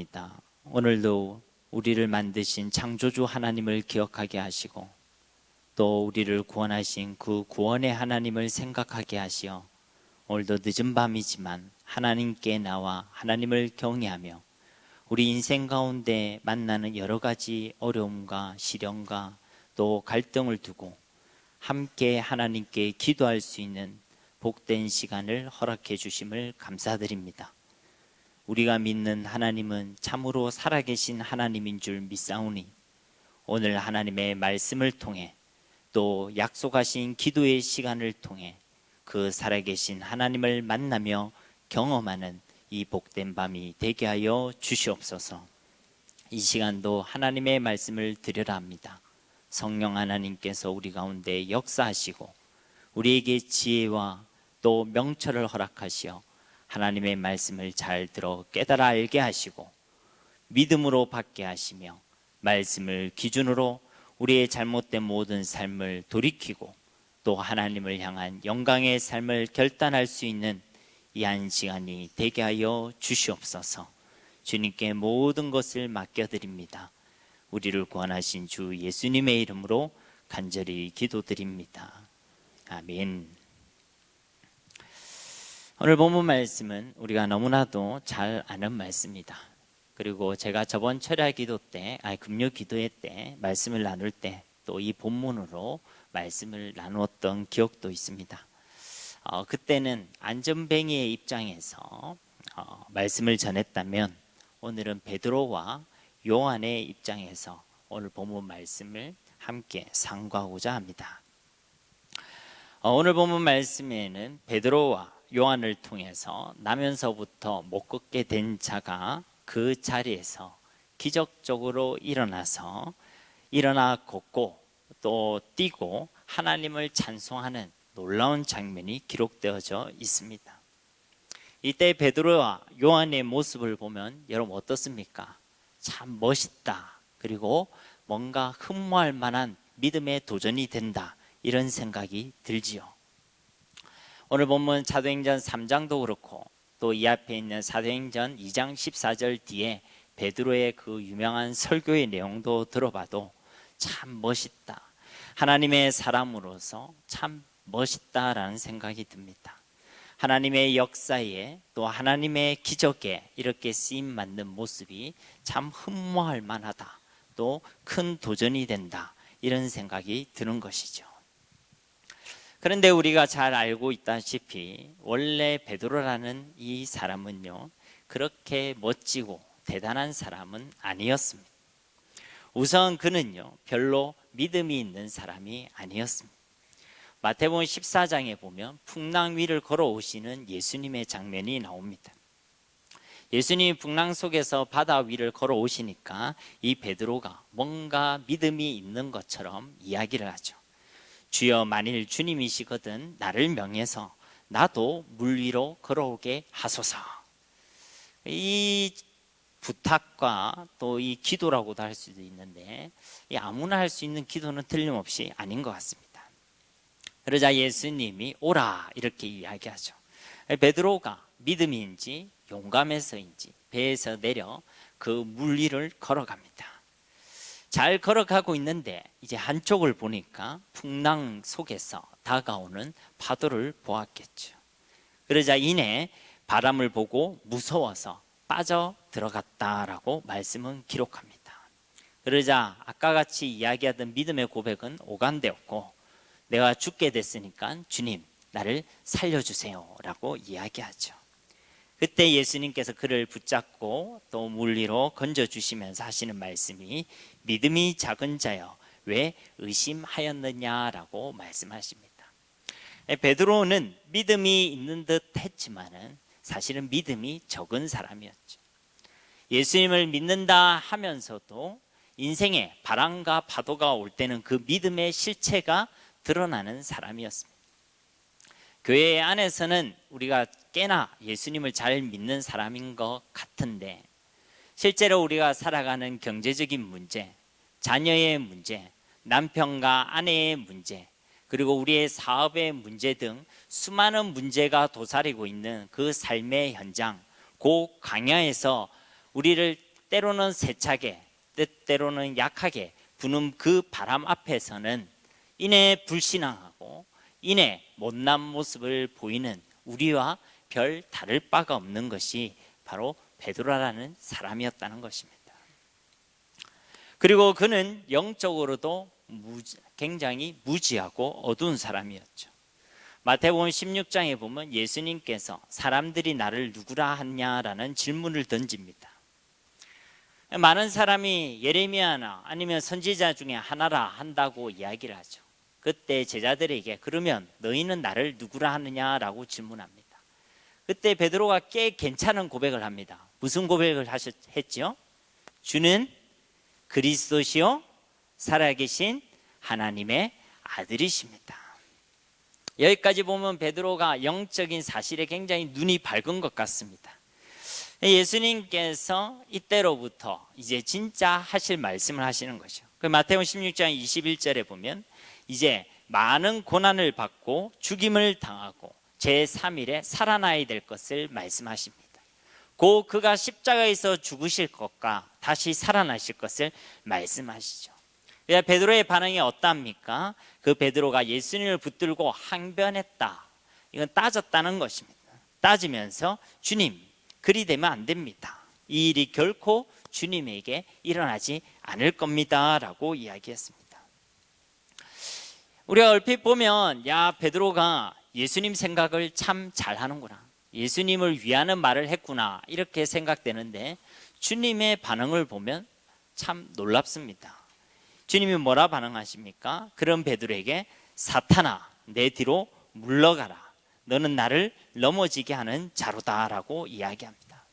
기도합니다. 오늘도 우리를 만드신 창조주 하나님을 기억하게 하시고 또 우리를 구원하신 그 구원의 하나님을 생각하게 하시어 오늘도 늦은 밤이지만 하나님께 나와 하나님을 경외하며 우리 인생 가운데 만나는 여러 가지 어려움과 시련과 또 갈등을 두고 함께 하나님께 기도할 수 있는 복된 시간을 허락해 주심을 감사드립니다. 우리가 믿는 하나님은 참으로 살아계신 하나님인 줄 믿사오니 오늘 하나님의 말씀을 통해 또 약속하신 기도의 시간을 통해 그 살아계신 하나님을 만나며 경험하는 이 복된 밤이 되게 하여 주시옵소서. 이 시간도 하나님의 말씀을 드리려 합니다. 성령 하나님께서 우리 가운데 역사하시고 우리에게 지혜와 또 명철을 허락하시어 하나님의 말씀을 잘 들어 깨달아 알게 하시고 믿음으로 받게 하시며 말씀을 기준으로 우리의 잘못된 모든 삶을 돌이키고 또 하나님을 향한 영광의 삶을 결단할 수 있는 이 한 시간이 되게 하여 주시옵소서. 주님께 모든 것을 맡겨드립니다. 우리를 구원하신 주 예수님의 이름으로 간절히 기도드립니다. 아멘. 오늘 본문 말씀은 우리가 너무나도 잘 아는 말씀입니다. 그리고 제가 저번 철야 기도 때, 금요 기도회 때 말씀을 나눌 때 또 이 본문으로 말씀을 나누었던 기억도 있습니다. 그때는 안전뱅이의 입장에서 말씀을 전했다면 오늘은 베드로와 요한의 입장에서 오늘 본문 말씀을 함께 상고하고자 합니다. 오늘 본문 말씀에는 베드로와 요한을 통해서 나면서부터 못 걷게 된 자가 그 자리에서 기적적으로 일어나 걷고 또 뛰고 하나님을 찬송하는 놀라운 장면이 기록되어져 있습니다. 이때 베드로와 요한의 모습을 보면 여러분 어떻습니까? 참 멋있다. 그리고 뭔가 흠모할 만한 믿음의 도전이 된다. 이런 생각이 들지요. 오늘 본문 사도행전 3장도 그렇고 또 이 앞에 있는 사도행전 2장 14절 뒤에 베드로의 그 유명한 설교의 내용도 들어봐도 참 멋있다. 하나님의 사람으로서 참 멋있다라는 생각이 듭니다. 하나님의 역사에 또 하나님의 기적에 이렇게 쓰임받는 모습이 참 흠모할 만하다. 또 큰 도전이 된다. 이런 생각이 드는 것이죠. 그런데 우리가 잘 알고 있다시피 원래 베드로라는 이 사람은요 그렇게 멋지고 대단한 사람은 아니었습니다. 우선 그는요 별로 믿음이 있는 사람이 아니었습니다. 마태복음 14장에 보면 풍랑 위를 걸어오시는 예수님의 장면이 나옵니다. 예수님이 풍랑 속에서 바다 위를 걸어오시니까 이 베드로가 뭔가 믿음이 있는 것처럼 이야기를 하죠. 주여 만일 주님이시거든 나를 명해서 나도 물 위로 걸어오게 하소서. 이 부탁과 또 이 기도라고도 할 수도 있는데 아무나 할 수 있는 기도는 틀림없이 아닌 것 같습니다. 그러자 예수님이 오라 이렇게 이야기하죠. 베드로가 믿음인지 용감해서인지 배에서 내려 그 물 위를 걸어갑니다. 잘 걸어가고 있는데 이제 한쪽을 보니까 풍랑 속에서 다가오는 파도를 보았겠죠. 그러자 이내 바람을 보고 무서워서 빠져 들어갔다라고 말씀은 기록합니다. 그러자 아까 같이 이야기하던 믿음의 고백은 오간되었고 내가 죽게 됐으니까 주님 나를 살려주세요 라고 이야기하죠. 그때 예수님께서 그를 붙잡고 또 물 위로 건져주시면서 하시는 말씀이 믿음이 작은 자여 왜 의심하였느냐라고 말씀하십니다. 베드로는 믿음이 있는 듯 했지만은 사실은 믿음이 적은 사람이었죠. 예수님을 믿는다 하면서도 인생에 바람과 파도가 올 때는 그 믿음의 실체가 드러나는 사람이었습니다. 교회 안에서는 우리가 꽤나 예수님을 잘 믿는 사람인 것 같은데 실제로 우리가 살아가는 경제적인 문제, 자녀의 문제, 남편과 아내의 문제, 그리고 우리의 사업의 문제 등 수많은 문제가 도사리고 있는 그 삶의 현장, 그 광야에서 우리를 때로는 세차게, 때로는 약하게 부는 그 바람 앞에서는 이내 불신앙하고 이내 못난 모습을 보이는 우리와 별 다를 바가 없는 것이 바로 베드로라는 사람이었다는 것입니다. 그리고 그는 영적으로도 굉장히 무지하고 어두운 사람이었죠. 마태복음 16장에 보면 예수님께서 사람들이 나를 누구라 하냐라는 질문을 던집니다. 많은 사람이 예레미야나 아니면 선지자 중에 하나라 한다고 이야기를 하죠. 그때 제자들에게 그러면 너희는 나를 누구라 하느냐라고 질문합니다. 그때 베드로가 꽤 괜찮은 고백을 합니다. 무슨 고백을 했죠? 주는 그리스도시요 살아계신 하나님의 아들이십니다. 여기까지 보면 베드로가 영적인 사실에 굉장히 눈이 밝은 것 같습니다. 예수님께서 이때로부터 이제 진짜 하실 말씀을 하시는 거죠. 마태복음 16장 21절에 보면 이제 많은 고난을 받고 죽임을 당하고 제3일에 살아나야 될 것을 말씀하십니다. 곧 그가 십자가에서 죽으실 것과 다시 살아나실 것을 말씀하시죠. 베드로의 반응이 어떠합니까? 그 베드로가 예수님을 붙들고 항변했다. 이건 따졌다는 것입니다. 따지면서 주님, 그리 되면 안 됩니다. 이 일이 결코 주님에게 일어나지 않을 겁니다 라고 이야기했습니다. 우리가 얼핏 보면 야, 베드로가 예수님 생각을 참 잘하는구나, 예수님을 위하는 말을 했구나, 이렇게 생각되는데 주님의 반응을 보면 참 놀랍습니다. 주님이 뭐라 반응하십니까? 그런 베드로에게 사탄아, 내 뒤로 물러가라. 너는 나를 넘어지게 하는 자로다 라고 이야기합니다.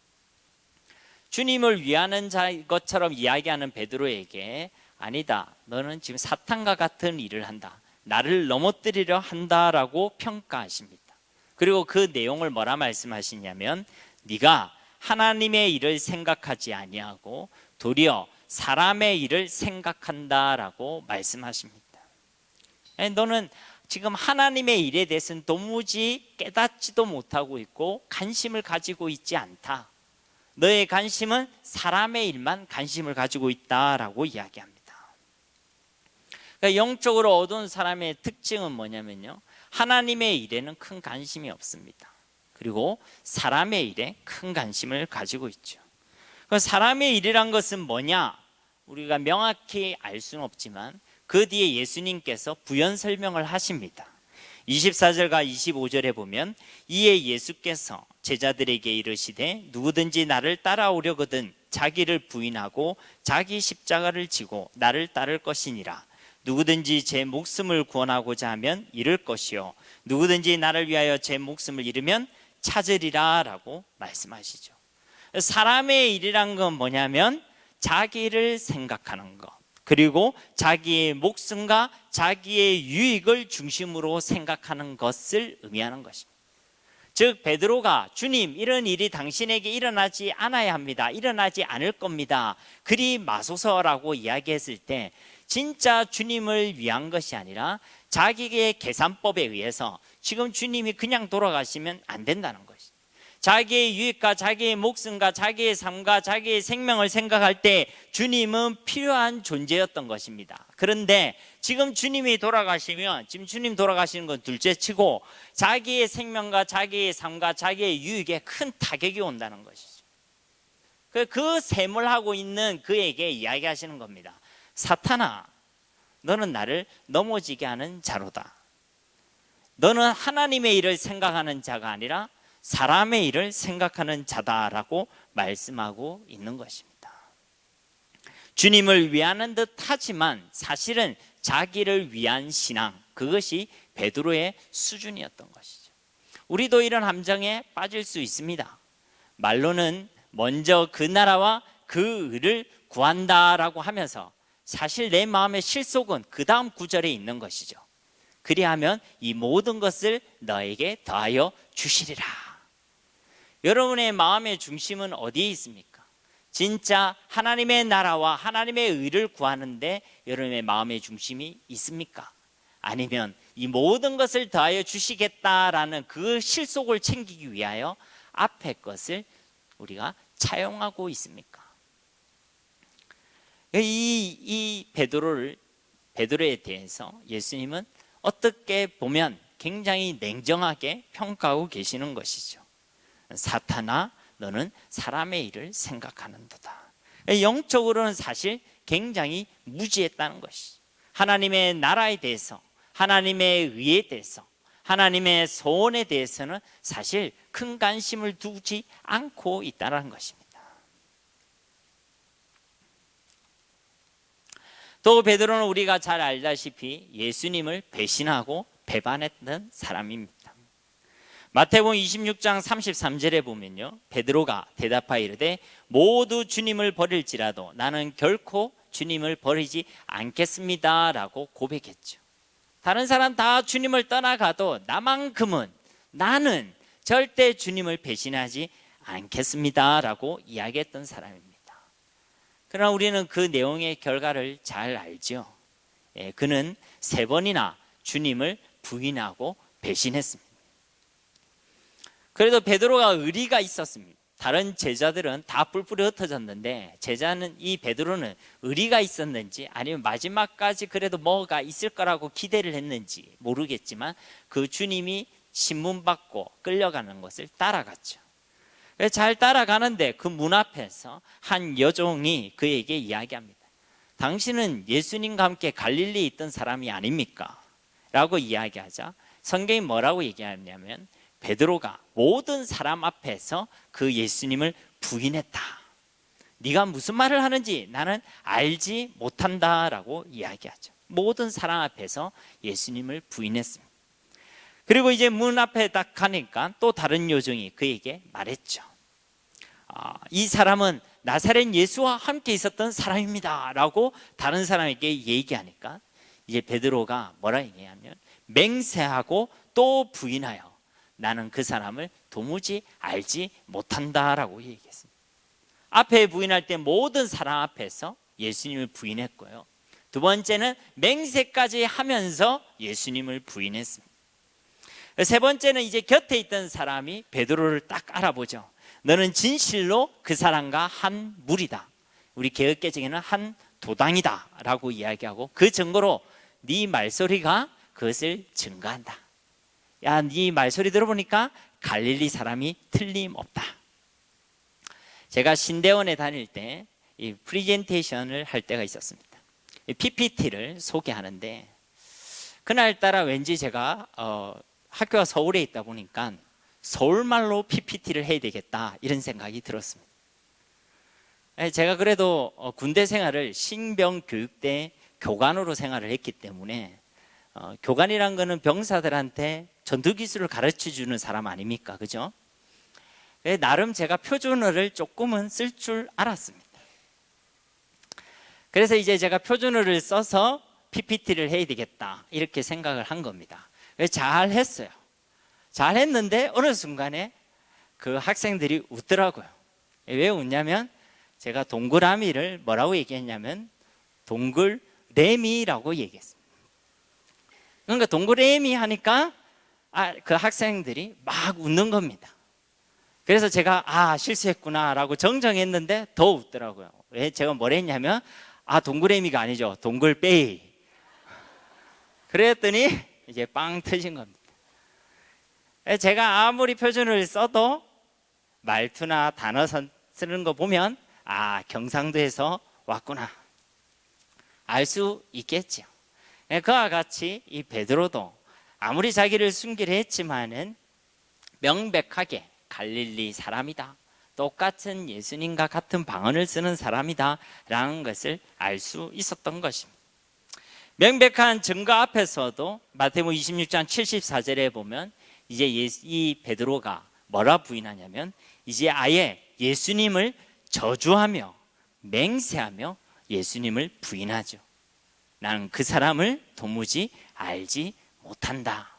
주님을 위하는 자인 것처럼 이야기하는 베드로에게 아니다, 너는 지금 사탄과 같은 일을 한다, 나를 넘어뜨리려 한다라고 평가하십니다. 그리고 그 내용을 뭐라 말씀하시냐면 네가 하나님의 일을 생각하지 아니하고 도리어 사람의 일을 생각한다라고 말씀하십니다. 너는 지금 하나님의 일에 대해서는 도무지 깨닫지도 못하고 있고 관심을 가지고 있지 않다. 너의 관심은 사람의 일만 관심을 가지고 있다라고 이야기합니다. 그러니까 영적으로 어두운 사람의 특징은 뭐냐면요, 하나님의 일에는 큰 관심이 없습니다. 그리고 사람의 일에 큰 관심을 가지고 있죠. 사람의 일이란 것은 뭐냐? 우리가 명확히 알 수는 없지만 그 뒤에 예수님께서 부연 설명을 하십니다. 24절과 25절에 보면 이에 예수께서 제자들에게 이르시되 누구든지 나를 따라오려거든 자기를 부인하고 자기 십자가를 지고 나를 따를 것이니라. 누구든지 제 목숨을 구원하고자 하면 잃을 것이요 누구든지 나를 위하여 제 목숨을 잃으면 찾으리라 라고 말씀하시죠. 사람의 일이란 건 뭐냐면 자기를 생각하는 것, 그리고 자기의 목숨과 자기의 유익을 중심으로 생각하는 것을 의미하는 것입니다. 즉 베드로가 주님, 이런 일이 당신에게 일어나지 않아야 합니다, 일어나지 않을 겁니다, 그리 마소서라고 이야기했을 때 진짜 주님을 위한 것이 아니라 자기의 계산법에 의해서 지금 주님이 그냥 돌아가시면 안 된다는 것이죠. 자기의 유익과 자기의 목숨과 자기의 삶과 자기의 생명을 생각할 때 주님은 필요한 존재였던 것입니다. 그런데 지금 주님이 돌아가시면, 지금 주님 돌아가시는 건 둘째치고 자기의 생명과 자기의 삶과 자기의 유익에 큰 타격이 온다는 것이죠. 그 셈을 하고 있는 그에게 이야기하시는 겁니다. 사탄아, 너는 나를 넘어지게 하는 자로다. 너는 하나님의 일을 생각하는 자가 아니라 사람의 일을 생각하는 자다라고 말씀하고 있는 것입니다. 주님을 위하는 듯 하지만 사실은 자기를 위한 신앙, 그것이 베드로의 수준이었던 것이죠. 우리도 이런 함정에 빠질 수 있습니다. 말로는 먼저 그 나라와 그 의를 구한다라고 하면서 사실 내 마음의 실속은 그 다음 구절에 있는 것이죠. 그리하면 이 모든 것을 너에게 더하여 주시리라. 여러분의 마음의 중심은 어디에 있습니까? 진짜 하나님의 나라와 하나님의 의를 구하는데 여러분의 마음의 중심이 있습니까? 아니면 이 모든 것을 더하여 주시겠다라는 그 실속을 챙기기 위하여 앞에 것을 우리가 차용하고 있습니까? 이 베드로에 대해서 예수님은 어떻게 보면 굉장히 냉정하게 평가하고 계시는 것이죠. 사탄아, 너는 사람의 일을 생각하는도다. 영적으로는 사실 굉장히 무지했다는 것이죠. 하나님의 나라에 대해서, 하나님의 의에 대해서, 하나님의 소원에 대해서는 사실 큰 관심을 두지 않고 있다는 것입니다. 또 베드로는 우리가 잘 알다시피 예수님을 배신하고 배반했던 사람입니다. 마태복음 26장 33절에 보면요, 베드로가 대답하여 이르되 모두 주님을 버릴지라도 나는 결코 주님을 버리지 않겠습니다 라고 고백했죠. 다른 사람 다 주님을 떠나가도 나만큼은, 나는 절대 주님을 배신하지 않겠습니다 라고 이야기했던 사람입니다. 그러나 우리는 그 내용의 결과를 잘 알죠. 그는 3번이나 주님을 부인하고 배신했습니다. 그래도 베드로가 의리가 있었습니다. 다른 제자들은 다 뿔뿔이 흩어졌는데 이 베드로는 의리가 있었는지 아니면 마지막까지 그래도 뭐가 있을 거라고 기대를 했는지 모르겠지만 그 주님이 신문받고 끌려가는 것을 따라갔죠. 잘 따라가는데 그 문 앞에서 한 여종이 그에게 이야기합니다. 당신은 예수님과 함께 갈릴리에 있던 사람이 아닙니까? 라고 이야기하자 성경이 뭐라고 얘기하냐면 베드로가 모든 사람 앞에서 그 예수님을 부인했다. 네가 무슨 말을 하는지 나는 알지 못한다라고 이야기하죠. 모든 사람 앞에서 예수님을 부인했습니다. 그리고 이제 문 앞에 딱 가니까 또 다른 요정이 그에게 말했죠. 이 사람은 나사렛 예수와 함께 있었던 사람입니다 라고 다른 사람에게 얘기하니까 이제 베드로가 뭐라 얘기하냐면 맹세하고 또 부인하여 나는 그 사람을 도무지 알지 못한다라고 얘기했습니다. 앞에 부인할 때 모든 사람 앞에서 예수님을 부인했고요. 두 번째는 맹세까지 하면서 예수님을 부인했습니다. 세 번째는 이제 곁에 있던 사람이 베드로를 딱 알아보죠. 너는 진실로 그 사람과 한 무리다. 우리 개역개정에는 한 도당이다 라고 이야기하고 그 증거로 네 말소리가 그것을 증거한다. 야, 네 말소리 들어보니까 갈릴리 사람이 틀림없다. 제가 신대원에 다닐 때 이 프리젠테이션을 할 때가 있었습니다. PPT를 소개하는데 그날따라 왠지 제가 학교가 서울에 있다 보니까 서울말로 PPT를 해야 되겠다 이런 생각이 들었습니다. 제가 그래도 군대 생활을 신병교육대 교관으로 생활을 했기 때문에 교관이란 거는 병사들한테 전투기술을 가르쳐주는 사람 아닙니까? 그죠? 나름 제가 표준어를 조금은 쓸 줄 알았습니다. 그래서 이제 제가 표준어를 써서 PPT를 해야 되겠다 이렇게 생각을 한 겁니다. 잘 했어요. 잘 했는데 어느 순간에 그 학생들이 웃더라고요. 왜 웃냐면 제가 동그라미를 뭐라고 얘기했냐면 동글레미라고 얘기했습니다. 그러니까 동그레미 하니까 그 학생들이 막 웃는 겁니다. 그래서 제가 실수했구나 라고 정정했는데 더 웃더라고요. 왜 제가 뭘 했냐면 동그레미가 아니죠. 동글베이. 그랬더니 이제 빵 터진 겁니다. 제가 아무리 표준을 써도 말투나 단어 쓰는 거 보면 경상도에서 왔구나 알 수 있겠죠. 그와 같이 이 베드로도 아무리 자기를 숨기려 했지만은 명백하게 갈릴리 사람이다, 똑같은 예수님과 같은 방언을 쓰는 사람이다 라는 것을 알 수 있었던 것입니다. 명백한 증거 앞에서도 마태복음 26장 74절에 보면 이제 이 베드로가 뭐라 부인하냐면 이제 아예 예수님을 저주하며 맹세하며 예수님을 부인하죠. 나는 그 사람을 도무지 알지 못한다.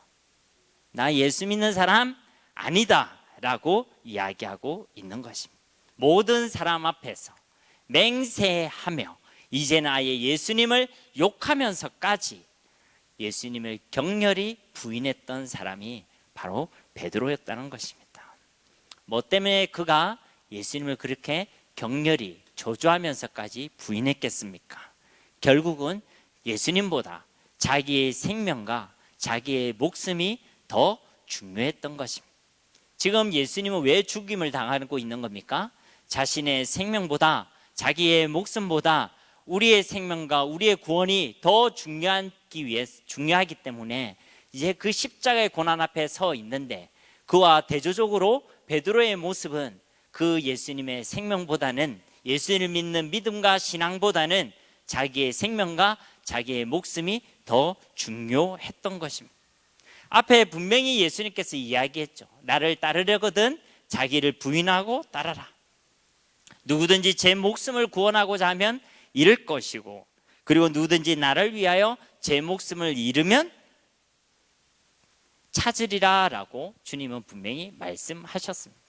나 예수 믿는 사람 아니다 라고 이야기하고 있는 것입니다. 모든 사람 앞에서 맹세하며 이제는 아예 예수님을 욕하면서까지 예수님을 격렬히 부인했던 사람이 바로 베드로였다는 것입니다. 뭐 때문에 그가 예수님을 그렇게 격렬히 저주하면서까지 부인했겠습니까? 결국은 예수님보다 자기의 생명과 자기의 목숨이 더 중요했던 것입니다. 지금 예수님은 왜 죽임을 당하고 있는 겁니까? 자신의 생명보다, 자기의 목숨보다 우리의 생명과 우리의 구원이 더 중요하기 때문에 이제 그 십자가의 고난 앞에 서 있는데, 그와 대조적으로 베드로의 모습은 그 예수님의 생명보다는, 예수님을 믿는 믿음과 신앙보다는 자기의 생명과 자기의 목숨이 더 중요했던 것입니다. 앞에 분명히 예수님께서 이야기했죠. 나를 따르려거든 자기를 부인하고 따라라. 누구든지 제 목숨을 구원하고자 하면 잃을 것이고, 그리고 누구든지 나를 위하여 제 목숨을 잃으면 찾으리라 라고 주님은 분명히 말씀하셨습니다.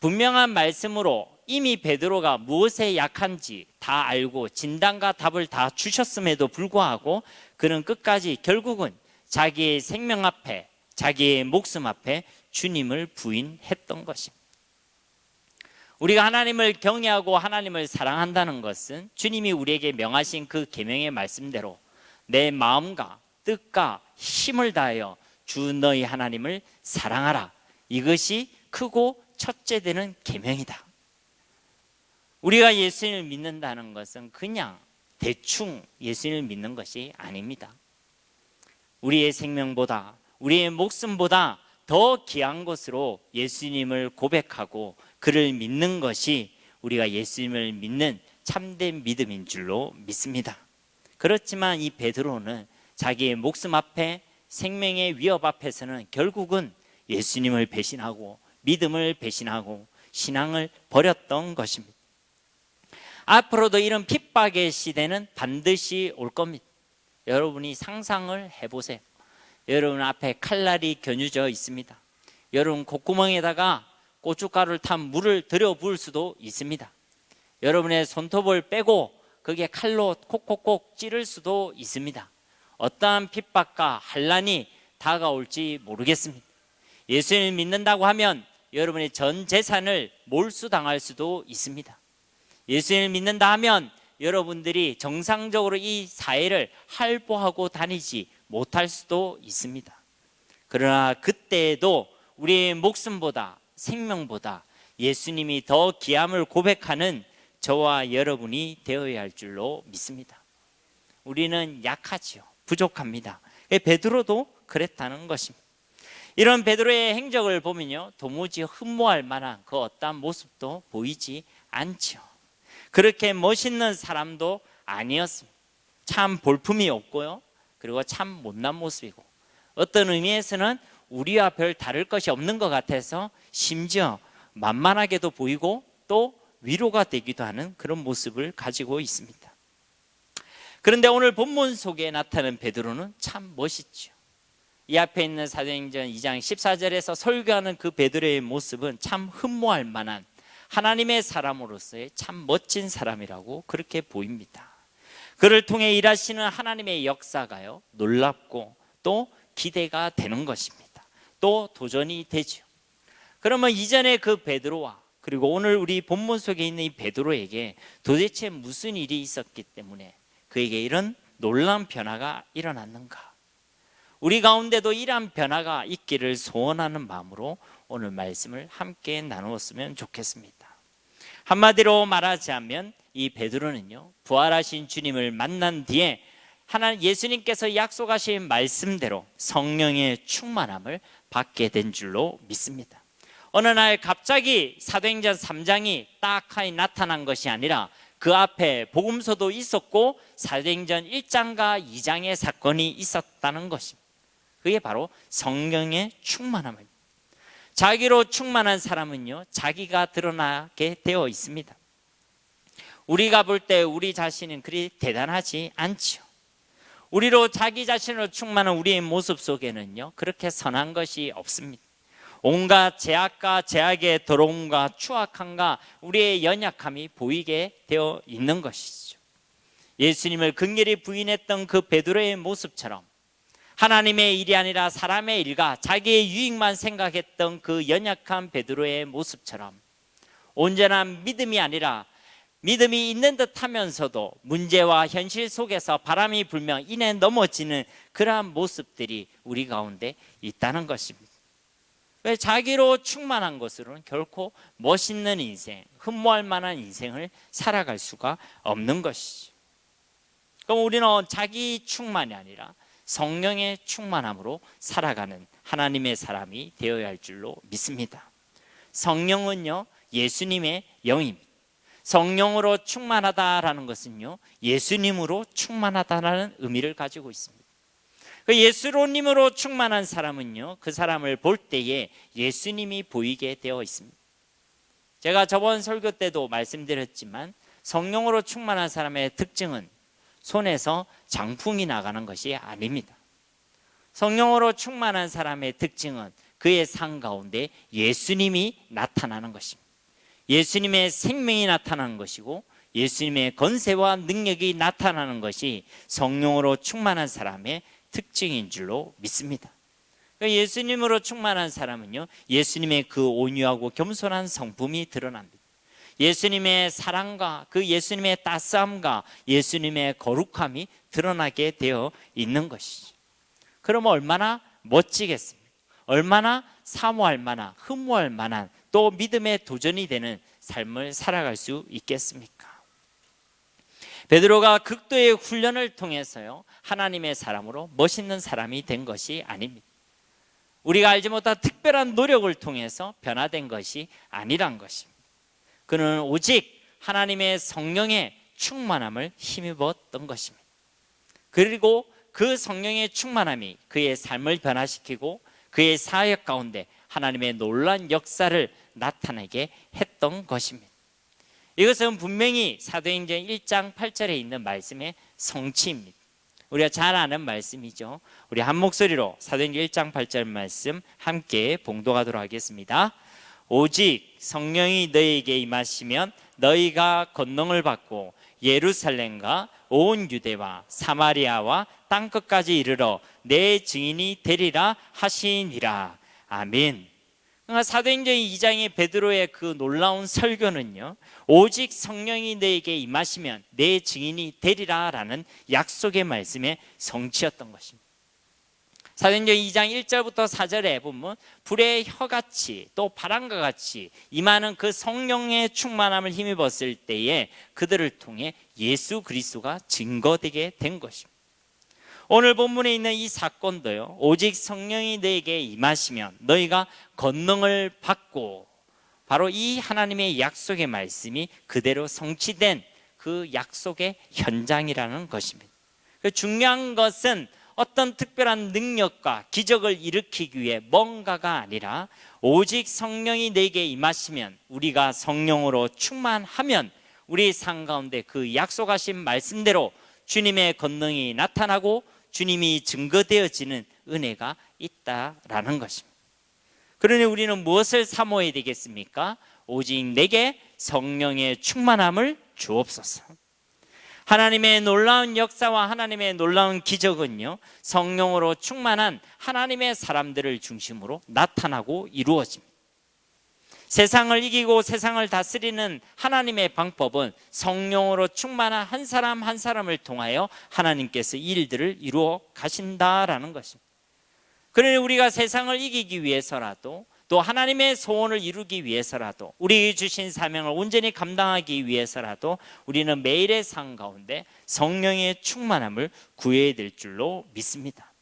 분명한 말씀으로 이미 베드로가 무엇에 약한지 다 알고 진단과 답을 다 주셨음에도 불구하고 그는 끝까지 결국은 자기의 생명 앞에, 자기의 목숨 앞에 주님을 부인했던 것입니다. 우리가 하나님을 경외하고 하나님을 사랑한다는 것은 주님이 우리에게 명하신 그 계명의 말씀대로 내 마음과 뜻과 힘을 다하여 주 너희 하나님을 사랑하라. 이것이 크고 첫째 되는 계명이다. 우리가 예수님을 믿는다는 것은 그냥 대충 예수님을 믿는 것이 아닙니다. 우리의 생명보다, 우리의 목숨보다 더 귀한 것으로 예수님을 고백하고 그를 믿는 것이 우리가 예수님을 믿는 참된 믿음인 줄로 믿습니다. 그렇지만 이 베드로는 자기의 목숨 앞에, 생명의 위협 앞에서는 결국은 예수님을 배신하고 믿음을 배신하고 신앙을 버렸던 것입니다. 앞으로도 이런 핍박의 시대는 반드시 올 겁니다. 여러분이 상상을 해보세요. 여러분 앞에 칼날이 겨누져 있습니다. 여러분 콧구멍에다가 고춧가루를 탄 물을 들여 부을 수도 있습니다. 여러분의 손톱을 빼고 그게 칼로 콕콕콕 찌를 수도 있습니다. 어떠한 핍박과 환난이 다가올지 모르겠습니다. 예수님을 믿는다고 하면 여러분의 전 재산을 몰수당할 수도 있습니다. 예수님을 믿는다 하면 여러분들이 정상적으로 이 사회를 활보하고 다니지 못할 수도 있습니다. 그러나 그때에도 우리의 목숨보다, 생명보다 예수님이 더 귀함을 고백하는 저와 여러분이 되어야 할 줄로 믿습니다. 우리는 약하지요. 부족합니다. 베드로도 그랬다는 것입니다. 이런 베드로의 행적을 보면요, 도무지 흠모할 만한 그 어떠한 모습도 보이지 않죠. 그렇게 멋있는 사람도 아니었습니다. 참 볼품이 없고요, 그리고 참 못난 모습이고, 어떤 의미에서는 우리와 별 다를 것이 없는 것 같아서 심지어 만만하게도 보이고 또 위로가 되기도 하는 그런 모습을 가지고 있습니다. 그런데 오늘 본문 속에 나타나는 베드로는 참 멋있죠. 이 앞에 있는 사도행전 2장 14절에서 설교하는 그 베드로의 모습은 참 흠모할 만한 하나님의 사람으로서의 참 멋진 사람이라고 그렇게 보입니다. 그를 통해 일하시는 하나님의 역사가요, 놀랍고 또 기대가 되는 것입니다. 또 도전이 되죠. 그러면 이전에 그 베드로와 그리고 오늘 우리 본문 속에 있는 이 베드로에게 도대체 무슨 일이 있었기 때문에 그에게 이런 놀라운 변화가 일어났는가? 우리 가운데도 이러한 변화가 있기를 소원하는 마음으로 오늘 말씀을 함께 나누었으면 좋겠습니다. 한마디로 말하자면 이 베드로는요, 부활하신 주님을 만난 뒤에 하나님 예수님께서 약속하신 말씀대로 성령의 충만함을 받게 된 줄로 믿습니다. 어느 날 갑자기 사도행전 3장이 딱 하니 나타난 것이 아니라 그 앞에 복음서도 있었고 사도행전 1장과 2장의 사건이 있었다는 것입니다. 그게 바로 성령의 충만함입니다. 자기로 충만한 사람은요, 자기가 드러나게 되어 있습니다. 우리가 볼 때 우리 자신은 그리 대단하지 않죠. 우리로 자기 자신으로 충만한 우리의 모습 속에는요, 그렇게 선한 것이 없습니다. 온갖 죄악과 죄악의 더러움과 추악함과 우리의 연약함이 보이게 되어 있는 것이죠. 예수님을 극렬히 부인했던 그 베드로의 모습처럼 하나님의 일이 아니라 사람의 일과 자기의 유익만 생각했던 그 연약한 베드로의 모습처럼 온전한 믿음이 아니라 믿음이 있는 듯 하면서도 문제와 현실 속에서 바람이 불며 인해 넘어지는 그러한 모습들이 우리 가운데 있다는 것입니다. 왜 자기로 충만한 것으로는 결코 멋있는 인생, 흠모할 만한 인생을 살아갈 수가 없는 것이죠. 그럼 우리는 자기 충만이 아니라 성령의 충만함으로 살아가는 하나님의 사람이 되어야 할 줄로 믿습니다. 성령은요, 예수님의 영입니다. 성령으로 충만하다라는 것은요, 예수님으로 충만하다라는 의미를 가지고 있습니다. 그 예수님으로 충만한 사람은요, 그 사람을 볼 때에 예수님이 보이게 되어 있습니다. 제가 저번 설교 때도 말씀드렸지만 성령으로 충만한 사람의 특징은 손에서 장풍이 나가는 것이 아닙니다. 성령으로 충만한 사람의 특징은 그의 삶 가운데 예수님이 나타나는 것입니다. 예수님의 생명이 나타나는 것이고 예수님의 권세와 능력이 나타나는 것이 성령으로 충만한 사람의 특징인 줄로 믿습니다. 예수님으로 충만한 사람은요, 예수님의 그 온유하고 겸손한 성품이 드러납니다. 예수님의 사랑과 그 예수님의 따스함과 예수님의 거룩함이 드러나게 되어 있는 것이죠. 그럼 얼마나 멋지겠습니까? 얼마나 사모할 만한, 흠모할 만한, 또 믿음의 도전이 되는 삶을 살아갈 수 있겠습니까? 베드로가 극도의 훈련을 통해서요, 하나님의 사람으로 멋있는 사람이 된 것이 아닙니다. 우리가 알지 못한 특별한 노력을 통해서 변화된 것이 아니란 것입니다. 그는 오직 하나님의 성령의 충만함을 힘입었던 것입니다. 그리고 그 성령의 충만함이 그의 삶을 변화시키고 그의 사역 가운데 하나님의 놀라운 역사를 나타내게 했던 것입니다. 이것은 분명히 사도행전 1장 8절에 있는 말씀의 성취입니다. 우리가 잘 아는 말씀이죠. 우리 한 목소리로 사도행전 1장 8절 말씀 함께 봉독하도록 하겠습니다. 오직 성령이 너희에게 임하시면 너희가 권능을 받고 예루살렘과 온 유대와 사마리아와 땅끝까지 이르러 내 증인이 되리라 하시니라. 아멘. 사도행전 2장의 베드로의 그 놀라운 설교는요, 오직 성령이 너에게 임하시면 내 증인이 되리라 라는 약속의 말씀의 성취였던 것입니다. 사도행전 2장 1절부터 4절에 보면 불의 혀같이 또 바람과 같이 임하는 그 성령의 충만함을 힘입었을 때에 그들을 통해 예수 그리스도가 증거되게 된 것입니다. 오늘 본문에 있는 이 사건도요, 오직 성령이 너에게 임하시면 너희가 권능을 받고, 바로 이 하나님의 약속의 말씀이 그대로 성취된 그 약속의 현장이라는 것입니다. 중요한 것은 어떤 특별한 능력과 기적을 일으키기 위해 뭔가가 아니라 오직 성령이 내게 임하시면, 우리가 성령으로 충만하면 우리 삶 가운데 그 약속하신 말씀대로 주님의 권능이 나타나고 주님이 증거되어지는 은혜가 있다라는 것입니다. 그러니 우리는 무엇을 사모해야 되겠습니까? 오직 내게 성령의 충만함을 주옵소서. 하나님의 놀라운 역사와 하나님의 놀라운 기적은요, 성령으로 충만한 하나님의 사람들을 중심으로 나타나고 이루어집니다. 세상을 이기고 세상을 다스리는 하나님의 방법은 성령으로 충만한 한 사람 한 사람을 통하여 하나님께서 이 일들을 이루어 가신다라는 것입니다. 그러니 우리가 세상을 이기기 위해서라도, 또 하나님의 소원을 이루기 위해서라도, 우리에게 주신 사명을 온전히 감당하기 위해서라도 우리는 매일의 삶 가운데 성령의 충만함을 구해야 될 줄로 믿습니다.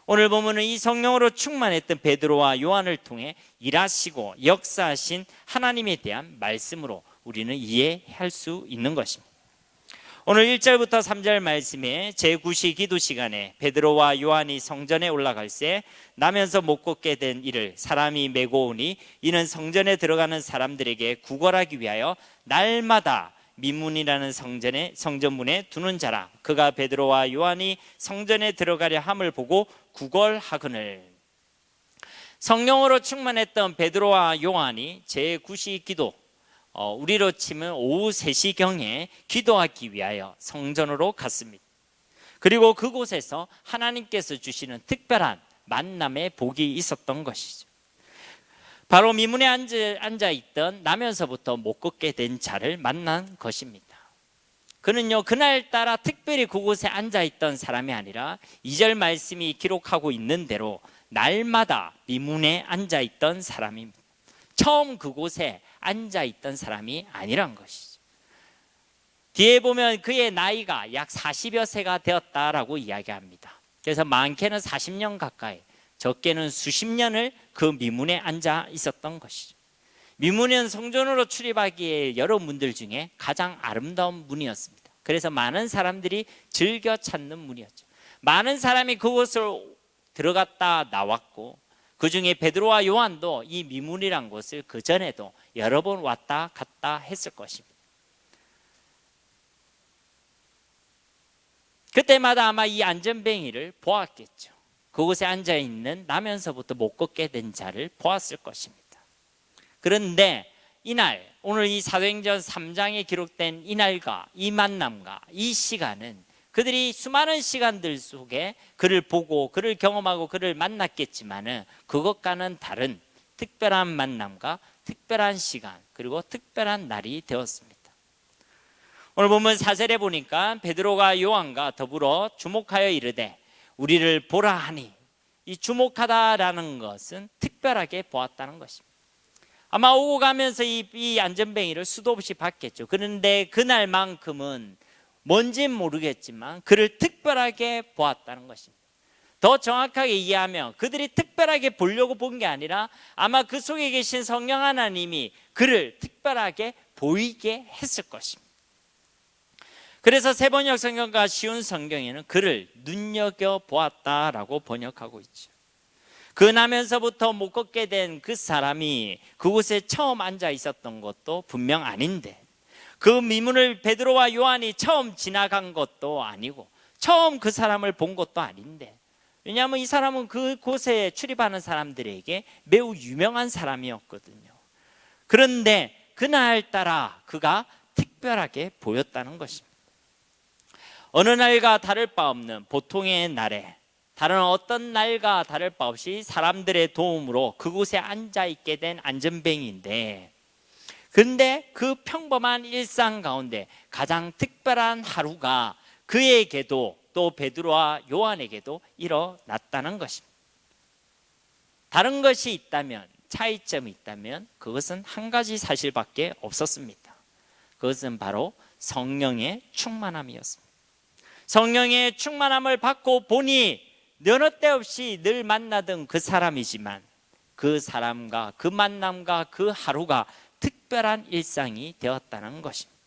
오늘 보면은 이 성령으로 충만했던 베드로와 요한을 통해 일하시고 역사하신 하나님에 대한 말씀으로 우리는 이해할 수 있는 것입니다. 오늘 1절부터 3절 말씀에 제9시 기도 시간에 베드로와 요한이 성전에 올라갈새 나면서 못 걷게 된 이를 사람이 메고 오니 이는 성전에 들어가는 사람들에게 구걸하기 위하여 날마다 민문이라는 성전문에 두는 자라. 그가 베드로와 요한이 성전에 들어가려 함을 보고 구걸하거늘. 성령으로 충만했던 베드로와 요한이 제9시 기도, 우리로 치면 오후 3시경에 기도하기 위하여 성전으로 갔습니다. 그리고 그곳에서 하나님께서 주시는 특별한 만남의 복이 있었던 것이죠. 바로 미문에 앉아 있던 나면서부터 못 걷게 된 자를 만난 것입니다. 그는요, 그날따라 특별히 그곳에 앉아 있던 사람이 아니라 2절 말씀이 기록하고 있는 대로 날마다 미문에 앉아 있던 사람입니다. 처음 그곳에 앉아 있던 사람이 아니란 것이죠. 뒤에 보면 그의 나이가 약 40여 세가 되었다라고 이야기합니다. 그래서 많게는 40년 가까이, 적게는 수십 년을 그 미문에 앉아 있었던 것이죠. 미문은 성전으로 출입하기에 여러 문들 중에 가장 아름다운 문이었습니다. 그래서 많은 사람들이 즐겨 찾는 문이었죠. 많은 사람이 그곳을 들어갔다 나왔고, 그 중에 베드로와 요한도 이 미문이란 곳을 그 전에도 여러 번 왔다 갔다 했을 것입니다. 그때마다 아마 이 안전뱅이를 보았겠죠. 그곳에 앉아있는 나면서부터 못 걷게 된 자를 보았을 것입니다. 그런데 이날, 오늘 이 사도행전 3장에 기록된 이날과 이 만남과 이 시간은 그들이 수많은 시간들 속에 그를 보고 그를 경험하고 그를 만났겠지만은 그것과는 다른 특별한 만남과 특별한 시간, 그리고 특별한 날이 되었습니다. 오늘 보면 4절에 보니까 베드로가 요한과 더불어 주목하여 이르되 우리를 보라 하니, 이 주목하다라는 것은 특별하게 보았다는 것입니다. 아마 오고 가면서 이 안전뱅이를 수도 없이 봤겠죠. 그런데 그날만큼은 뭔진 모르겠지만 그를 특별하게 보았다는 것입니다. 더 정확하게 이해하면 그들이 특별하게 보려고 본 게 아니라 아마 그 속에 계신 성령 하나님이 그를 특별하게 보이게 했을 것입니다. 그래서 세번역 성경과 쉬운 성경에는 그를 눈여겨보았다라고 번역하고 있죠. 그 나면서부터 못 걷게 된 그 사람이 그곳에 처음 앉아 있었던 것도 분명 아닌데, 그 미문을 베드로와 요한이 처음 지나간 것도 아니고 처음 그 사람을 본 것도 아닌데, 왜냐하면 이 사람은 그곳에 출입하는 사람들에게 매우 유명한 사람이었거든요. 그런데 그날따라 그가 특별하게 보였다는 것입니다. 어느 날과 다를 바 없는 보통의 날에, 다른 어떤 날과 다를 바 없이 사람들의 도움으로 그곳에 앉아있게 된 안전뱅이인데, 그런데 그 평범한 일상 가운데 가장 특별한 하루가 그에게도 또 베드로와 요한에게도 일어났다는 것입니다. 다른 것이 있다면, 차이점이 있다면 그것은 한 가지 사실밖에 없었습니다. 그것은 바로 성령의 충만함이었습니다. 성령의 충만함을 받고 보니 여느 때 없이 늘 만나던 그 사람이지만 그 사람과 그 만남과 그 하루가 특별한 일상이 되었다는 것입니다.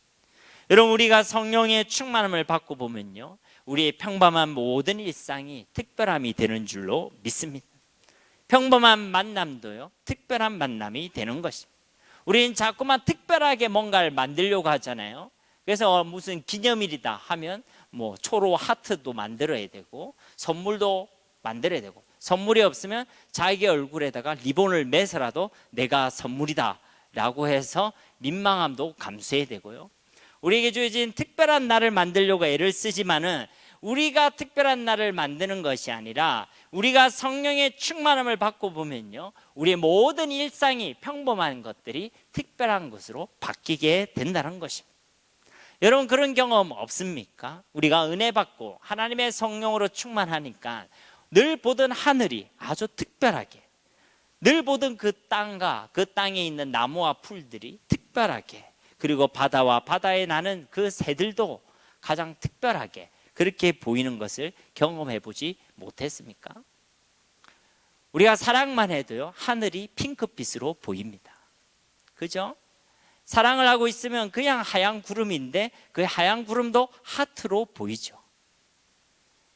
여러분, 우리가 성령의 충만함을 받고 보면요, 우리의 평범한 모든 일상이 특별함이 되는 줄로 믿습니다. 평범한 만남도요, 특별한 만남이 되는 것입니다. 우리는 자꾸만 특별하게 뭔가를 만들려고 하잖아요. 그래서 무슨 기념일이다 하면 뭐 초로 하트도 만들어야 되고 선물도 만들어야 되고, 선물이 없으면 자기 얼굴에다가 리본을 매서라도 내가 선물이다 라고 해서 민망함도 감수해야 되고요. 우리에게 주어진 특별한 날을 만들려고 애를 쓰지만은 우리가 특별한 날을 만드는 것이 아니라 우리가 성령의 충만함을 받고 보면요, 우리의 모든 일상이 평범한 것들이 특별한 것으로 바뀌게 된다는 것입니다. 여러분, 그런 경험 없습니까? 우리가 은혜 받고 하나님의 성령으로 충만하니까 늘 보던 하늘이 아주 특별하게, 늘 보던 그 땅과 그 땅에 있는 나무와 풀들이 특별하게, 그리고 바다와 바다에 나는 그 새들도 가장 특별하게 그렇게 보이는 것을 경험해 보지 못했습니까? 우리가 사랑만 해도요, 하늘이 핑크빛으로 보입니다. 그죠? 사랑을 하고 있으면 그냥 하얀 구름인데 그 하얀 구름도 하트로 보이죠.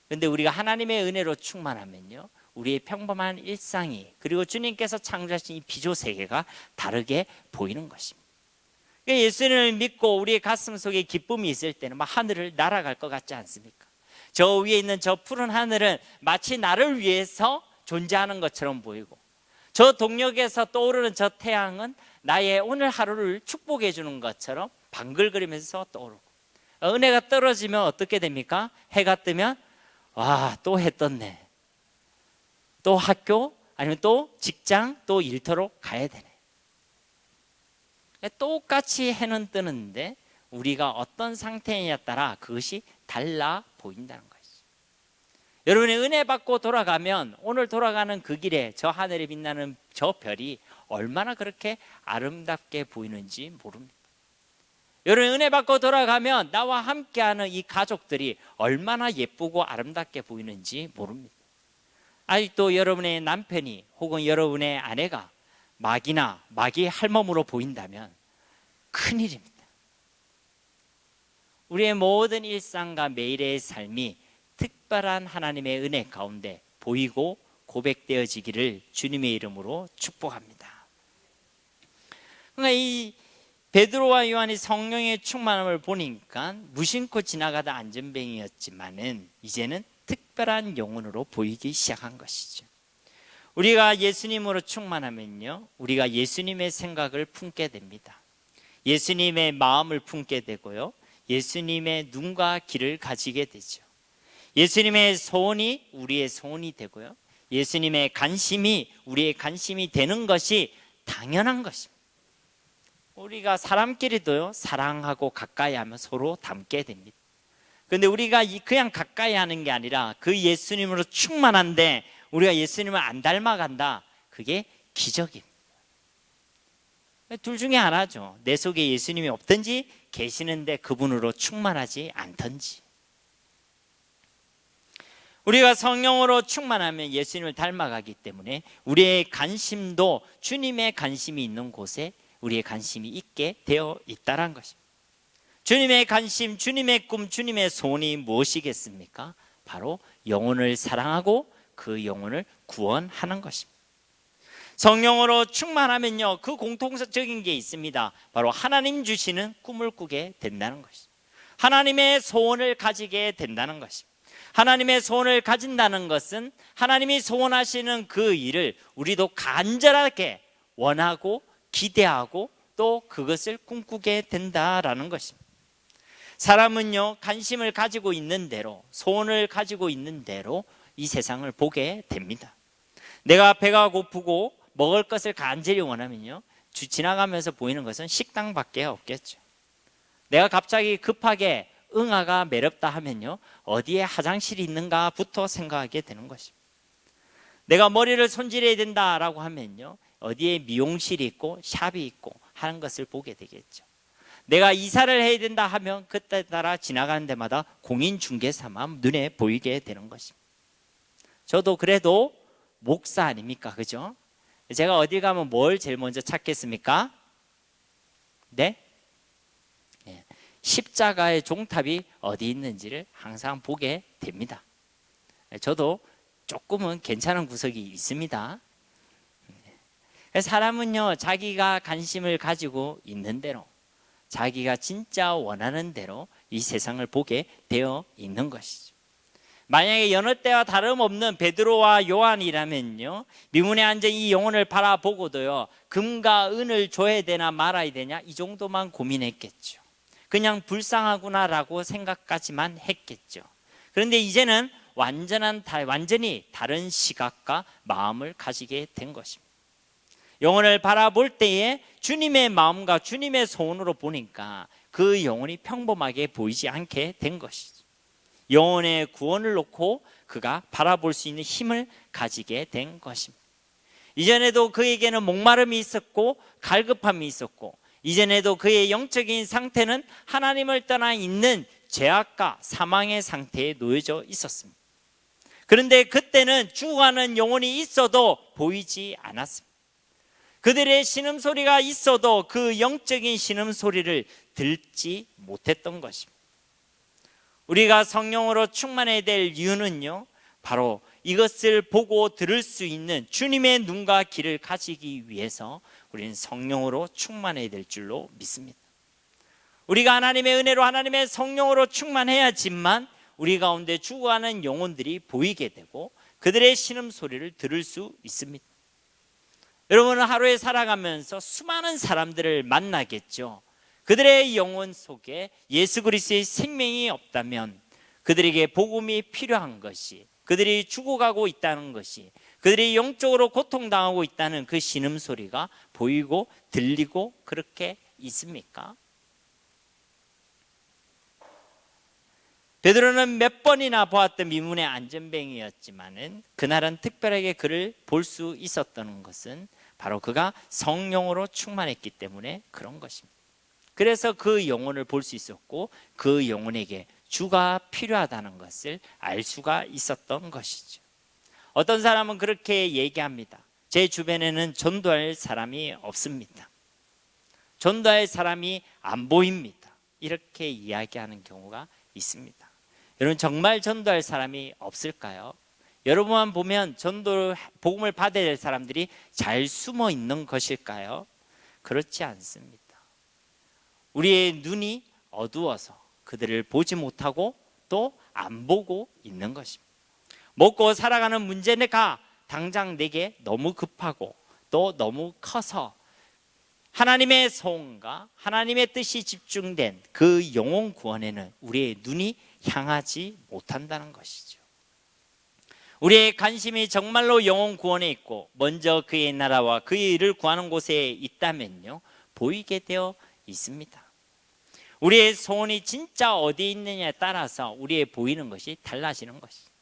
그런데 우리가 하나님의 은혜로 충만하면요, 우리의 평범한 일상이, 그리고 주님께서 창조하신 이 비조 세계가 다르게 보이는 것입니다. 예수님을 믿고 우리의 가슴 속에 기쁨이 있을 때는 막 하늘을 날아갈 것 같지 않습니까? 저 위에 있는 저 푸른 하늘은 마치 나를 위해서 존재하는 것처럼 보이고, 저 동력에서 떠오르는 저 태양은 나의 오늘 하루를 축복해 주는 것처럼 방글거리면서 떠오르고, 은혜가 떨어지면 어떻게 됩니까? 해가 뜨면 와, 또 해 떴네, 또 학교 아니면 또 직장 또 일터로 가야 되네. 똑같이 해는 뜨는데 우리가 어떤 상태냐에 따라 그것이 달라 보인다는 것이죠. 여러분이 은혜 받고 돌아가면 오늘 돌아가는 그 길에 저 하늘에 빛나는 저 별이 얼마나 그렇게 아름답게 보이는지 모릅니다. 여러분 은혜 받고 돌아가면 나와 함께하는 이 가족들이 얼마나 예쁘고 아름답게 보이는지 모릅니다. 아직도 여러분의 남편이 혹은 여러분의 아내가 마귀의 할멈으로 보인다면 큰일입니다. 우리의 모든 일상과 매일의 삶이 특별한 하나님의 은혜 가운데 보이고 고백되어지기를 주님의 이름으로 축복합니다. 그러니까 이 베드로와 요한이 성령의 충만함을 보니까 무심코 지나가다 안전뱅이였지만은 이제는 특별한 영혼으로 보이기 시작한 것이죠. 우리가 예수님으로 충만하면요, 우리가 예수님의 생각을 품게 됩니다. 예수님의 마음을 품게 되고요, 예수님의 눈과 귀를 가지게 되죠. 예수님의 소원이 우리의 소원이 되고요, 예수님의 관심이 우리의 관심이 되는 것이 당연한 것입니다. 우리가 사람끼리도요, 사랑하고 가까이 하면 서로 닮게 됩니다. 그런데 우리가 그냥 가까이 하는 게 아니라 그 예수님으로 충만한데 우리가 예수님을 안 닮아간다, 그게 기적입니다. 둘 중에 하나죠. 내 속에 예수님이 없든지 계시는데 그분으로 충만하지 않든지. 우리가 성령으로 충만하면 예수님을 닮아가기 때문에 우리의 관심도 주님의 관심이 있는 곳에 우리의 관심이 있게 되어 있다는 것입니다. 주님의 관심, 주님의 꿈, 주님의 소원이 무엇이겠습니까? 바로 영혼을 사랑하고 그 영혼을 구원하는 것입니다. 성령으로 충만하면요, 그 공통적인 게 있습니다. 바로 하나님 주시는 꿈을 꾸게 된다는 것입니다. 하나님의 소원을 가지게 된다는 것입니다. 하나님의 소원을 가진다는 것은 하나님이 소원하시는 그 일을 우리도 간절하게 원하고 기대하고 또 그것을 꿈꾸게 된다라는 것입니다. 사람은요, 관심을 가지고 있는 대로, 소원을 가지고 있는 대로 이 세상을 보게 됩니다. 내가 배가 고프고 먹을 것을 간절히 원하면요, 지나가면서 보이는 것은 식당밖에 없겠죠. 내가 갑자기 급하게 응아가 매렵다 하면요, 어디에 화장실이 있는가부터 생각하게 되는 것입니다. 내가 머리를 손질해야 된다라고 하면요, 어디에 미용실이 있고 샵이 있고 하는 것을 보게 되겠죠. 내가 이사를 해야 된다 하면 그때 따라 지나가는 데마다 공인중개사만 눈에 보이게 되는 것입니다. 저도 그래도 목사 아닙니까? 그죠? 제가 어디 가면 뭘 제일 먼저 찾겠습니까? 네? 십자가의 종탑이 어디 있는지를 항상 보게 됩니다. 저도 조금은 괜찮은 구석이 있습니다. 사람은요, 자기가 관심을 가지고 있는 대로, 자기가 진짜 원하는 대로 이 세상을 보게 되어 있는 것이죠. 만약에 여느 때와 다름없는 베드로와 요한이라면요, 미문에 앉아 이 영혼을 바라보고도요, 금과 은을 줘야 되나 말아야 되냐 이 정도만 고민했겠죠. 그냥 불쌍하구나라고 생각까지만 했겠죠. 그런데 이제는 완전히 다른 시각과 마음을 가지게 된 것입니다. 영혼을 바라볼 때에 주님의 마음과 주님의 소원으로 보니까 그 영혼이 평범하게 보이지 않게 된 것이죠. 영혼의 구원을 놓고 그가 바라볼 수 있는 힘을 가지게 된 것입니다. 이전에도 그에게는 목마름이 있었고 갈급함이 있었고, 이전에도 그의 영적인 상태는 하나님을 떠나 있는 죄악과 사망의 상태에 놓여져 있었습니다. 그런데 그때는 죽어가는 영혼이 있어도 보이지 않았습니다. 그들의 신음소리가 있어도 그 영적인 신음소리를 듣지 못했던 것입니다. 우리가 성령으로 충만해야 될 이유는요, 바로 이것을 보고 들을 수 있는 주님의 눈과 귀를 가지기 위해서 우리는 성령으로 충만해야 될 줄로 믿습니다. 우리가 하나님의 은혜로 하나님의 성령으로 충만해야지만 우리 가운데 죽어가는 영혼들이 보이게 되고 그들의 신음소리를 들을 수 있습니다. 여러분은 하루에 살아가면서 수많은 사람들을 만나겠죠. 그들의 영혼 속에 예수 그리스도의 생명이 없다면 그들에게 복음이 필요한 것이, 그들이 죽어가고 있다는 것이, 그들이 영적으로 고통당하고 있다는 그 신음소리가 보이고 들리고 그렇게 있습니까? 베드로는 몇 번이나 보았던 미문의 안전뱅이였지만은 그날은 특별하게 그를 볼 수 있었던 것은 바로 그가 성령으로 충만했기 때문에 그런 것입니다. 그래서 그 영혼을 볼 수 있었고 그 영혼에게 주가 필요하다는 것을 알 수가 있었던 것이죠. 어떤 사람은 그렇게 얘기합니다. 제 주변에는 전도할 사람이 없습니다. 전도할 사람이 안 보입니다. 이렇게 이야기하는 경우가 있습니다. 여러분, 정말 전도할 사람이 없을까요? 여러분만 보면 전도 복음을 받아야 될 사람들이 잘 숨어 있는 것일까요? 그렇지 않습니다. 우리의 눈이 어두워서 그들을 보지 못하고 또 안 보고 있는 것입니다. 먹고 살아가는 문제가 당장 내게 너무 급하고 또 너무 커서 하나님의 소원과 하나님의 뜻이 집중된 그 영혼 구원에는 우리의 눈이 향하지 못한다는 것이죠. 우리의 관심이 정말로 영혼 구원에 있고 먼저 그의 나라와 그의 일을 구하는 곳에 있다면요, 보이게 되어 있습니다. 우리의 소원이 진짜 어디에 있느냐에 따라서 우리의 보이는 것이 달라지는 것이죠.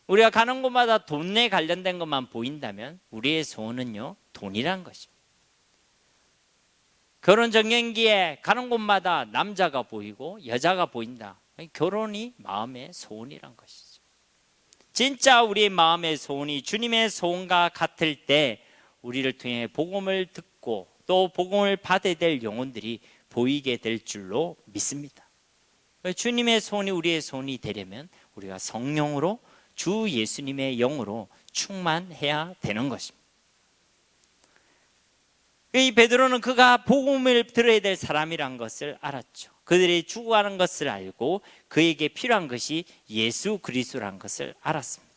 우리가 가는 곳마다 돈에 관련된 것만 보인다면 우리의 소원은요, 돈이란 것입니다. 결혼 정년기에 가는 곳마다 남자가 보이고 여자가 보인다. 결혼이 마음의 소원이란 것이죠. 진짜 우리의 마음의 소원이 주님의 소원과 같을 때 우리를 통해 복음을 듣고 또 복음을 받아야 될 영혼들이 보이게 될 줄로 믿습니다. 주님의 소원이 우리의 소원이 되려면 우리가 성령으로 주 예수님의 영으로 충만해야 되는 것입니다. 이 베드로는 그가 복음을 들어야 될 사람이란 것을 알았죠. 그들이 죽어가는 것을 알고 그에게 필요한 것이 예수 그리스도란 것을 알았습니다.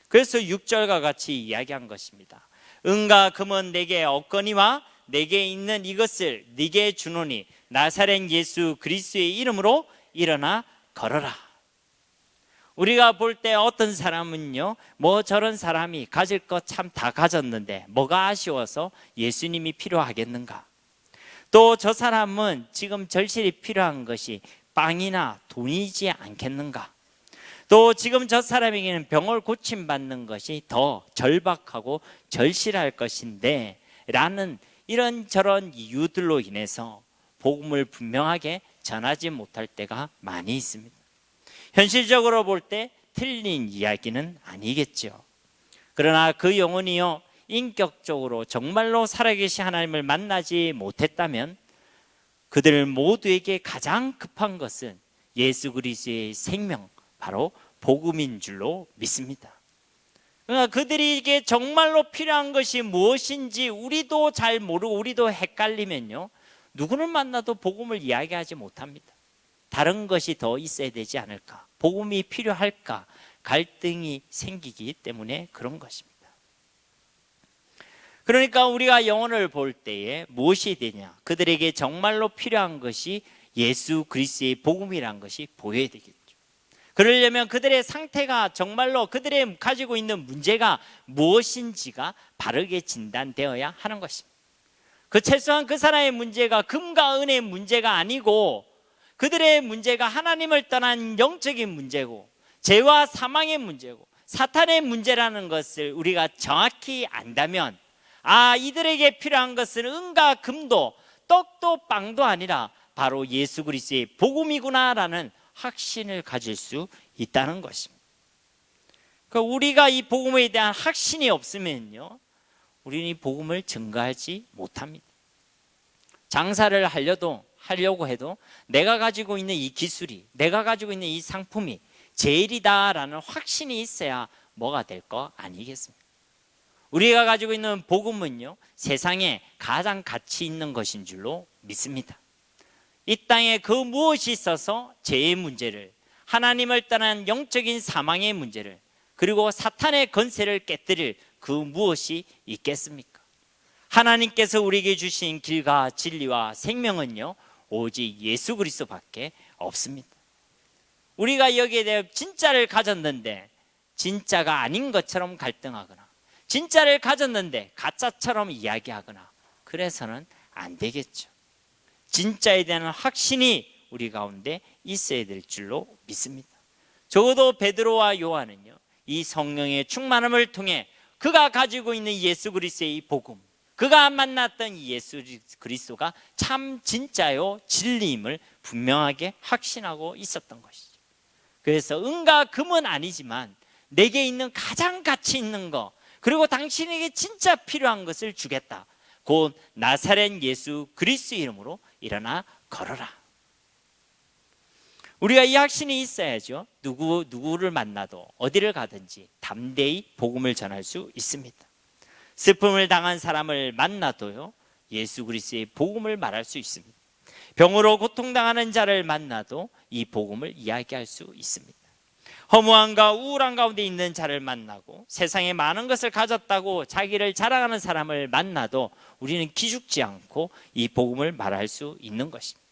그래서 6절과 같이 이야기한 것입니다. 은과 금은 내게 없거니와 내게 있는 이것을 네게 주노니 나사렛 예수 그리스도의 이름으로 일어나 걸어라. 우리가 볼 때 어떤 사람은요, 뭐 저런 사람이 가질 것 참 다 가졌는데 뭐가 아쉬워서 예수님이 필요하겠는가? 또 저 사람은 지금 절실히 필요한 것이 빵이나 돈이지 않겠는가? 또 지금 저 사람에게는 병을 고침받는 것이 더 절박하고 절실할 것인데 라는 이런저런 이유들로 인해서 복음을 분명하게 전하지 못할 때가 많이 있습니다. 현실적으로 볼 때 틀린 이야기는 아니겠죠. 그러나 그 영혼이요, 인격적으로 정말로 살아계신 하나님을 만나지 못했다면 그들 모두에게 가장 급한 것은 예수 그리스도의 생명, 바로 복음인 줄로 믿습니다. 그러니까 그들에게 정말로 필요한 것이 무엇인지 우리도 잘 모르고 우리도 헷갈리면요, 누구를 만나도 복음을 이야기하지 못합니다. 다른 것이 더 있어야 되지 않을까? 복음이 필요할까? 갈등이 생기기 때문에 그런 것입니다. 그러니까 우리가 영혼을 볼 때에 무엇이 되냐? 그들에게 정말로 필요한 것이 예수 그리스도의 복음이란 것이 보여야 되겠죠. 그러려면 그들의 상태가 정말로 그들의 가지고 있는 문제가 무엇인지가 바르게 진단되어야 하는 것입니다. 그 최소한 그 사람의 문제가 금과 은의 문제가 아니고 그들의 문제가 하나님을 떠난 영적인 문제고 죄와 사망의 문제고 사탄의 문제라는 것을 우리가 정확히 안다면, 이들에게 필요한 것은 은과 금도 떡도 빵도 아니라 바로 예수 그리스도의 복음이구나라는 확신을 가질 수 있다는 것입니다. 그러니까 우리가 이 복음에 대한 확신이 없으면요, 우리는 이 복음을 증거하지 못합니다. 장사를 하려고 해도 내가 가지고 있는 이 기술이, 내가 가지고 있는 이 상품이 제일이다라는 확신이 있어야 뭐가 될 거 아니겠습니까? 우리가 가지고 있는 복음은요, 세상에 가장 가치 있는 것인 줄로 믿습니다. 이 땅에 그 무엇이 있어서 죄의 문제를, 하나님을 떠난 영적인 사망의 문제를, 그리고 사탄의 권세를 깨뜨릴 그 무엇이 있겠습니까? 하나님께서 우리에게 주신 길과 진리와 생명은요, 오직 예수 그리스도밖에 없습니다. 우리가 여기에 대해 진짜를 가졌는데 진짜가 아닌 것처럼 갈등하거나 진짜를 가졌는데 가짜처럼 이야기하거나 그래서는 안 되겠죠. 진짜에 대한 확신이 우리 가운데 있어야 될 줄로 믿습니다. 적어도 베드로와 요한은요, 이 성령의 충만함을 통해 그가 가지고 있는 예수 그리스도의 이 복음, 그가 만났던 이 예수 그리스도가 참 진짜요 진리임을 분명하게 확신하고 있었던 것이죠. 그래서 은과 금은 아니지만 내게 있는 가장 가치 있는 것, 그리고 당신에게 진짜 필요한 것을 주겠다. 곧 나사렛 예수 그리스도 이름으로 일어나 걸어라. 우리가 이 확신이 있어야죠. 누구를 만나도 어디를 가든지 담대히 복음을 전할 수 있습니다. 슬픔을 당한 사람을 만나도요, 예수 그리스도의 복음을 말할 수 있습니다. 병으로 고통당하는 자를 만나도 이 복음을 이야기할 수 있습니다. 허무함과 우울한 가운데 있는 자를 만나고 세상에 많은 것을 가졌다고 자기를 자랑하는 사람을 만나도 우리는 기죽지 않고 이 복음을 말할 수 있는 것입니다.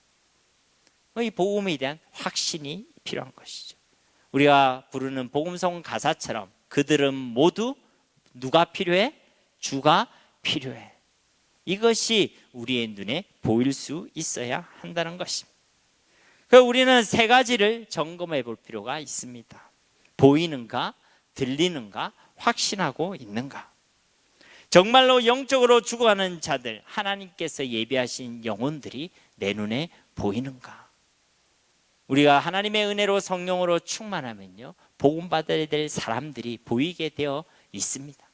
이 복음에 대한 확신이 필요한 것이죠. 우리가 부르는 복음송 가사처럼 그들은 모두 누가 필요해? 주가 필요해. 이것이 우리의 눈에 보일 수 있어야 한다는 것입니다. 그래서 우리는 세 가지를 점검해 볼 필요가 있습니다. 보이는가, 들리는가, 확신하고 있는가. 정말로 영적으로 죽어가는 자들, 하나님께서 예비하신 영혼들이 내 눈에 보이는가. 우리가 하나님의 은혜로 성령으로 충만하면요, 복음 받아야 될 사람들이 보이게 되어 있습니다.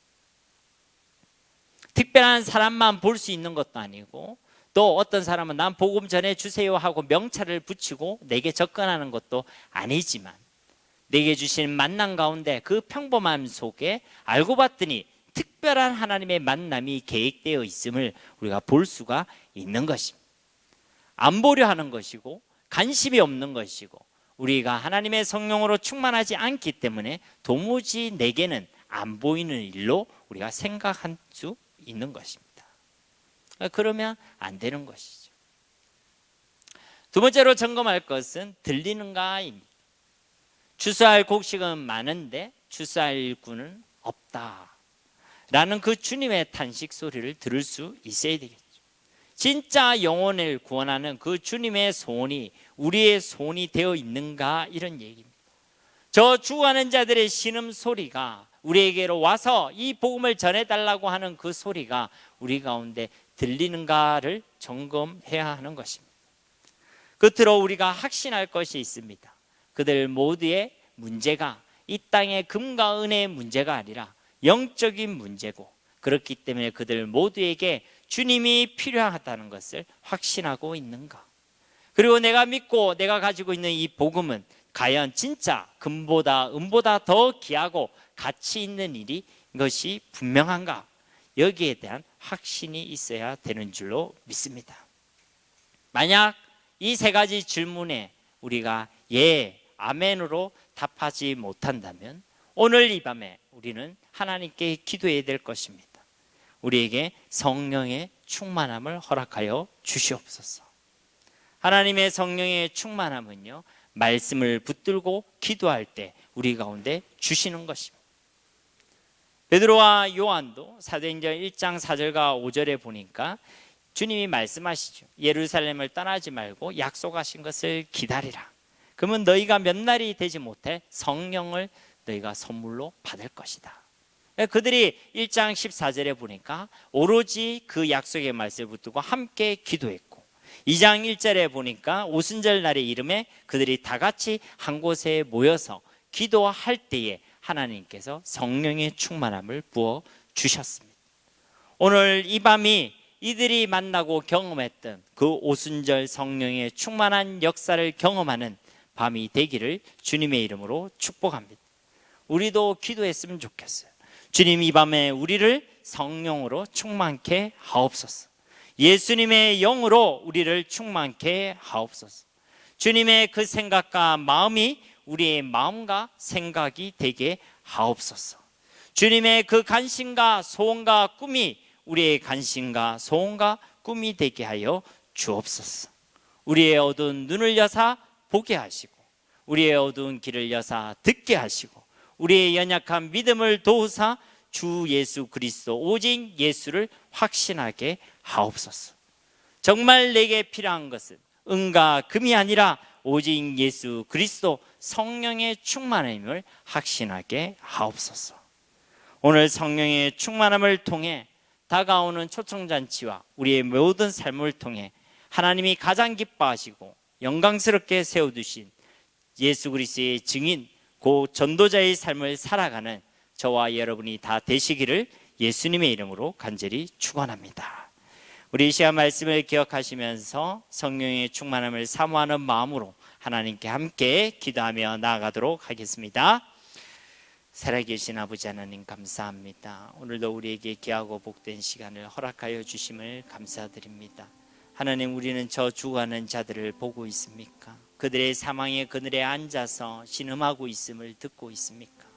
특별한 사람만 볼 수 있는 것도 아니고, 또 어떤 사람은 난 복음 전해주세요 하고 명찰을 붙이고 내게 접근하는 것도 아니지만, 내게 주신 만남 가운데 그 평범함 속에 알고 봤더니 특별한 하나님의 만남이 계획되어 있음을 우리가 볼 수가 있는 것입니다. 안 보려 하는 것이고 관심이 없는 것이고 우리가 하나님의 성령으로 충만하지 않기 때문에 도무지 내게는 안 보이는 일로 우리가 생각할 수 있는 것입니다. 그러면 안 되는 것이죠. 두 번째로 점검할 것은 들리는가입니다. 추수할 곡식은 많은데 추수할 일꾼은 없다 라는 그 주님의 탄식 소리를 들을 수 있어야 되겠죠. 진짜 영혼을 구원하는 그 주님의 소원이 우리의 소원이 되어 있는가, 이런 얘기입니다. 저 죽어가는 자들의 신음소리가 우리에게로 와서 이 복음을 전해달라고 하는 그 소리가 우리 가운데 들리는가를 점검해야 하는 것입니다. 끝으로 우리가 확신할 것이 있습니다. 그들 모두의 문제가 이 땅의 금과 은혜의 문제가 아니라 영적인 문제고, 그렇기 때문에 그들 모두에게 주님이 필요하다는 것을 확신하고 있는가. 그리고 내가 믿고 내가 가지고 있는 이 복음은 과연 진짜 금보다 은보다 더 귀하고 가치 있는 일이 것이 분명한가. 여기에 대한 확신이 있어야 되는 줄로 믿습니다. 만약 이 세 가지 질문에 우리가 예, 아멘으로 답하지 못한다면 오늘 이 밤에 우리는 하나님께 기도해야 될 것입니다. 우리에게 성령의 충만함을 허락하여 주시옵소서. 하나님의 성령의 충만함은요, 말씀을 붙들고 기도할 때 우리 가운데 주시는 것입니다. 베드로와 요한도 사도행전 1장 4절과 5절에 보니까 주님이 말씀하시죠. 예루살렘을 떠나지 말고 약속하신 것을 기다리라. 그러면 너희가 몇 날이 되지 못해 성령을 너희가 선물로 받을 것이다. 그들이 1장 14절에 보니까 오로지 그 약속의 말씀을 붙들고 함께 기도했고, 2장 1절에 보니까 오순절 날의 이름에 그들이 다 같이 한 곳에 모여서 기도할 때에 하나님께서 성령의 충만함을 부어 주셨습니다. 오늘 이 밤이 이들이 만나고 경험했던 그 오순절 성령의 충만한 역사를 경험하는 밤이 되기를 주님의 이름으로 축복합니다. 우리도 기도했으면 좋겠어요. 주님, 이 밤에 우리를 성령으로 충만케 하옵소서. 예수님의 영으로 우리를 충만케 하옵소서. 주님의 그 생각과 마음이 우리의 마음과 생각이 되게 하옵소서. 주님의 그 간신과 소원과 꿈이 우리의 간신과 소원과 꿈이 되게 하여 주옵소서. 우리의 어두운 눈을 여사 보게 하시고, 우리의 어두운 귀를 여사 듣게 하시고, 우리의 연약한 믿음을 도우사 주 예수 그리스도 오직 예수를 확신하게 하옵소서. 정말 내게 필요한 것은 은과 금이 아니라 오직 예수 그리스도 성령의 충만함을 확신하게 하옵소서. 오늘 성령의 충만함을 통해 다가오는 초청잔치와 우리의 모든 삶을 통해 하나님이 가장 기뻐하시고 영광스럽게 세워두신 예수 그리스도의 증인 고 전도자의 삶을 살아가는 저와 여러분이 다 되시기를 예수님의 이름으로 간절히 축원합니다. 우리 이 시간 말씀을 기억하시면서 성령의 충만함을 사모하는 마음으로 하나님께 함께 기도하며 나아가도록 하겠습니다. 살아계신 아버지 하나님 감사합니다. 오늘도 우리에게 귀하고 복된 시간을 허락하여 주심을 감사드립니다. 하나님, 우리는 저 죽어가는 자들을 보고 있습니까? 그들의 사망의 그늘에 앉아서 신음하고 있음을 듣고 있습니까?